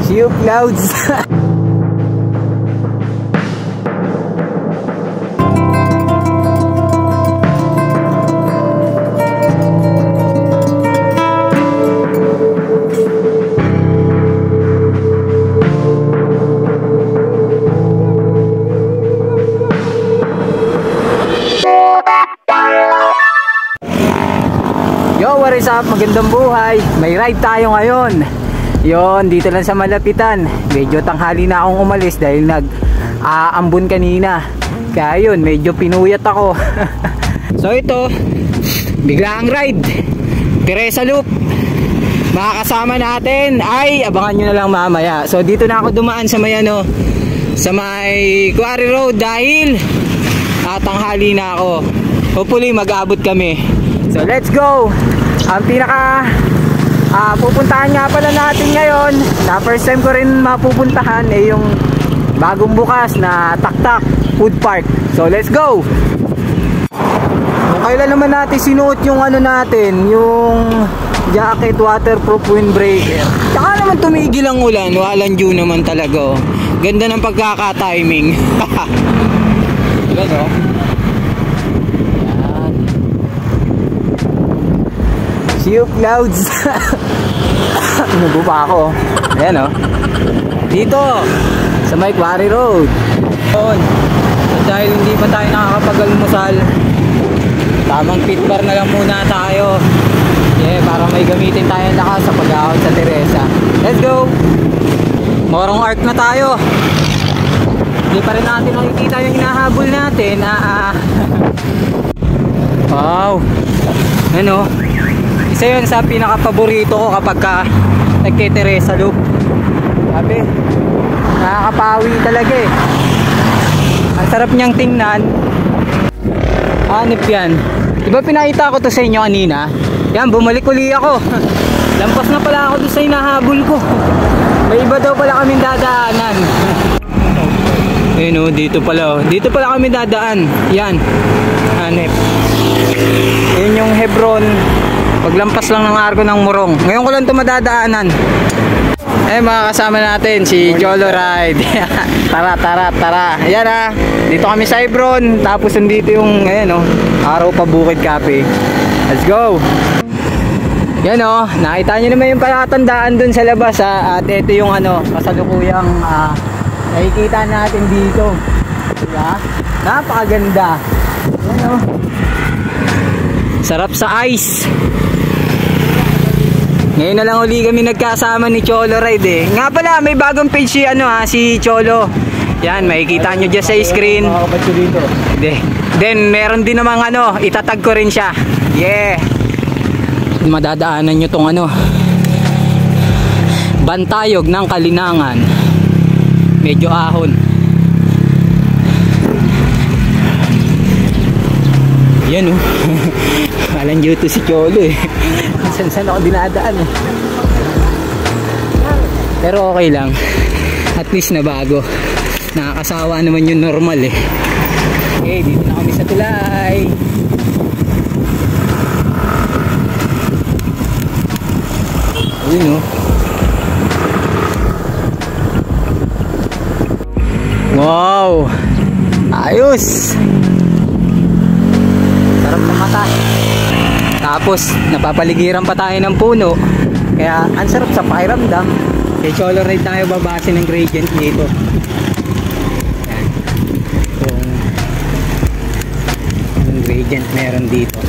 See you clouds. Yo, what is up? Magandang buhay. May ride tayo ngayon. Yon, dito lang sa malapitan. Medyo tanghali na akong umalis dahil nag-aambon kanina. Kaya yun, medyo pinuyat ako. So ito, biglaang ride. Teresa Loop. Makakasama natin ay abangan nyo na lang mamaya. So dito na ako dumaan sa may sa may Quarry Road dahil tanghali na ako. Hopefully mag-abot kami. So let's go. Ang pinaka pupuntahan nga pala natin ngayon, na first time ko rin mapupuntahan, ay yung bagong bukas na Taktak Food Park. So let's go. Kung kailan naman natin sinuot yung natin, yung jacket, waterproof windbreaker, saka naman tumigil ang ulan, walang dew naman talaga. Ganda ng pagkaka-timing. Diba, See you clouds. Inubo pa ako. Ayan dito sa may Quarry Road. At dahil hindi pa tayo nakakapag-almusal, tamang pit bar na lang muna tayo. Para may gamitin tayong lakas sa pag-ahon sa Teresa. Let's go. Morong arc na tayo. Hindi pa rin natin nakikita yung hinahabol natin. Wow. Isa yun sa pinaka-paborito ko kapag nagke-Teresa Loop. Sabi, nakakapawi talaga Ang sarap niyang tingnan. Hanip yan. Diba pinakita ko to sa inyo kanina? Yan, bumalik uli ako. Lampas na pala ako doon sa hinahabol ko. May iba daw pala kaming dadaanan. Dito pala. Dito pala kami dadaan. Yan. Hanip. Yun yung Hebron. Paglampas lang ng arko ng Morong. Ngayon ko lang ito madadaanan. Mga kasama natin si Jolo Ride. Tara. Ayan dito kami sa Hebron. Tapos nandito yung araw pa Bukid Cafe. Let's go. Yan nakita nyo naman yung palatandaan dun sa labas At ito yung kasalukuyang nakikita natin dito. Diba? Napakaganda. Yan sarap sa ice. Ngayon na lang uli kami nagkasama ni Cholo Ride Nga pala, may bagong page si Cholo. Yan, makikita nyo dyan sa screen. Then meron din namang itatag ko rin siya. Yeah. Madadaanan nyo tong Bantayog ng Kalinangan. Medyo ahon. Yan Alam nyo ito si Cholo Saan ako dinadaan Pero okay lang. At least na bago. Nakakasawa naman yung normal dito na kami sa tulay. Ayun Wow. Ayos. Sarap ng mata. Tapos napapaligiran pa tayo ng puno. Kaya ang sarap sa pakiramdam. Kay Cholo Ride tayo babase ng gradient dito. Yung gradient meron dito.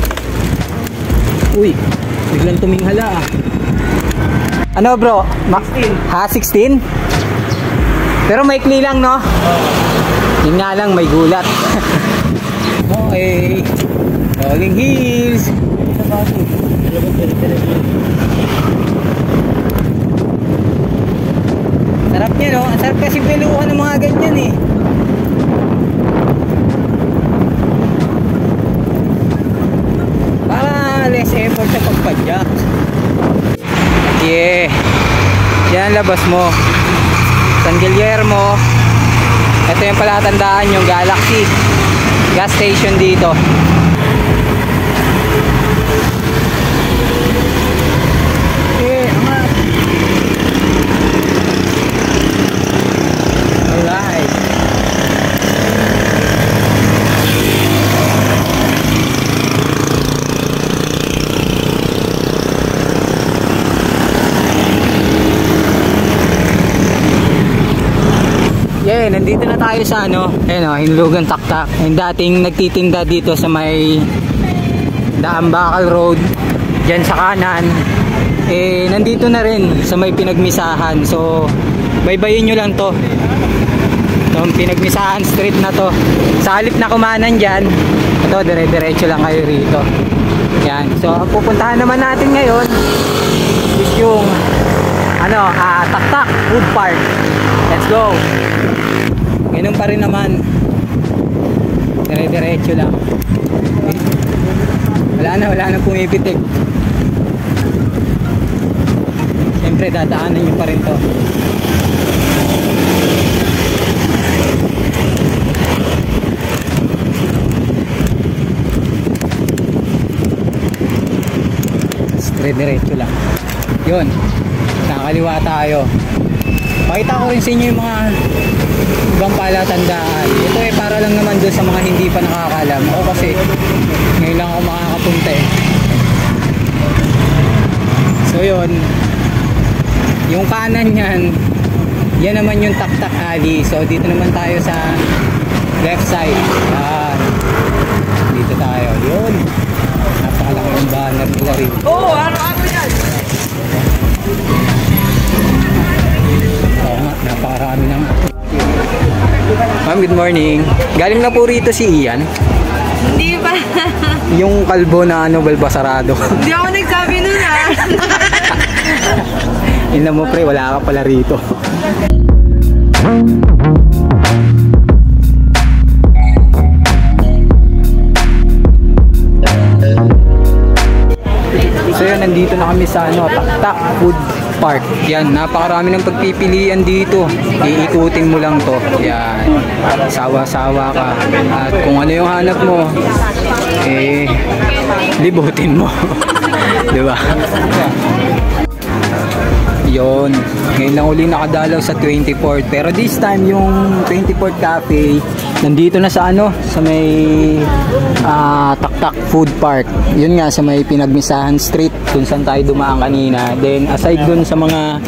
Uy, biglang tuminghala bro? 16? 16? Pero maikli lang Yun nga lang, may gulat. Okay. Rolling Hills. Sarap niya Ang sarap kasi piluhan ng mga ganyan Para less effort sa pagpadyak. Yeah. Yan labas mo. San Guillermo. Ito yung palatandaan yung Galaxy gas station dito. Okay, nandito na tayo sa ano, ayun o, Hinulugan Taktak. Yung dating nagtitinda dito sa may Daambakal Road, dyan sa kanan. Eh, nandito na rin sa may Pinagmisahan. So, baybayin nyo lang to. Itong Pinagmisahan Street na to. Sa halip na kumanan dyan, ito, dire-diretso lang kayo rito. Yan. So, ang pupuntahan naman natin ngayon is yung ano, Taktak Food Park. Let's go. Ganun pa rin naman. Dire-diretso lang. Okay. Wala na pumipitik. Siyempre dadaanan nyo pa rin to. Dire-diretso lang. Yun. Nakakaliwa tayo. Pakita ko rin sa inyo yung mga ibang palatandaan. Ito eh para lang naman doon sa mga hindi pa nakakalam. Ako kasi ngayon lang ako makakapunta eh. So yun, yung kanan yan, yan naman yung Taktak Alley. So dito naman tayo sa left side. Yan. Dito tayo. Yun. Napakalaki yung banner nila rin. Oo, ano yan? Oo nga, napakarami ng... Ma'am, good morning. Galing na po rito si Ian. Hindi ba? Yung kalbo na ano, balbasarado. Hindi ako nagsabi nun ah. Ina mo pre, wala ka pala rito. So yun, nandito na kami sa ano, Taktak Food Park. Yan, napakarami ng pagpipilian dito. Iikutin mo lang to. Yan, sawa-sawa ka. At kung ano yung hanap mo, eh, libutin mo. Diba? Yon, ngayon lang uli nakadalaw sa 24th, pero this time yung 24th cafe nandito na sa ano, sa may Taktak Food Park. Yun nga, sa may Pinagmisahan Street kung saan tayo dumaan kanina. Then aside dun sa mga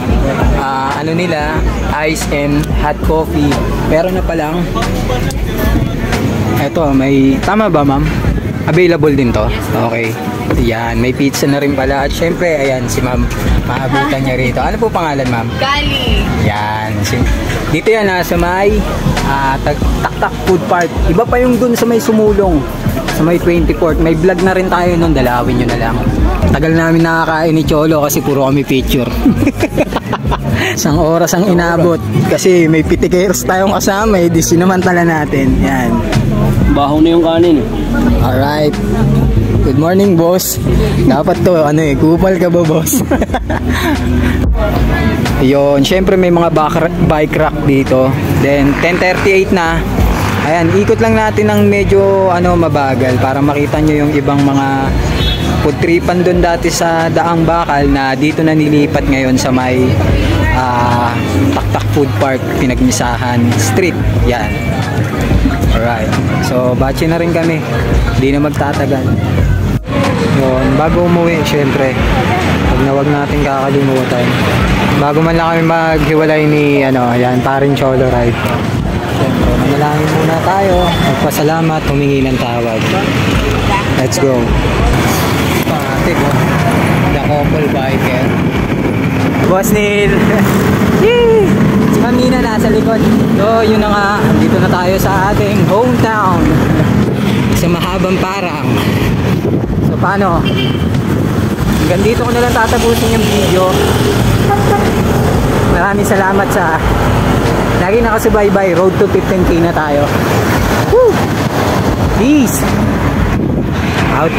ano nila, ice and hot coffee, pero na pa lang eto, may, tama ba ma'am? Available din to? Okay. Yan, may pizza na rin pala. At syempre, ayan, si ma'am, maabutan niya rito. Ano po pangalan, ma'am? Gali. Yan. Dito yan sa may Taktak Food Park. Iba pa yung dun sa may Sumulong. Sa may 24th. May vlog na rin tayo nun. Dalawin nyo na lang. Tagal namin nakakain ni Cholo kasi puro kami picture. Isang oras ang inabot. Kasi may pitikeros tayong kasama eh. Di sinamantala natin. Yan. Baho na yung kanin eh. Alright. Good morning, boss. Dapat to, ano eh, kupal ka ba, boss? Yun, syempre may mga bike rack dito. Then, 10:38 na. Ayan, ikot lang natin ng medyo, ano, mabagal para makita nyo yung ibang mga food tripan doon dati sa Daang Bakal na dito na nilipat ngayon sa may Taktak Food Park, Pinagmisahan Street. Yan. Alright. So, batche na rin kami. Hindi na magtatagal. Yun. Bago umuwi, syempre, wag natin kakalimutan. Bago man lang kami maghiwalay ni, ano, ayan, paring Cholo Ride. Syempre, manalangin muna tayo. Magpasalamat, humingi ng tawad. Let's go. Pangati ko. The couple biker. Boss Neil. Yee! Si Ma'am Nina nasa likod. So, yun na nga. Dito na tayo sa ating hometown. Sa Mahabang Parang. So, paano? Hanggang dito ko na lang tatapusin yung video. Maraming salamat sa lagi nakasubaybay. Road to 15K na tayo. Woo! Peace! Out.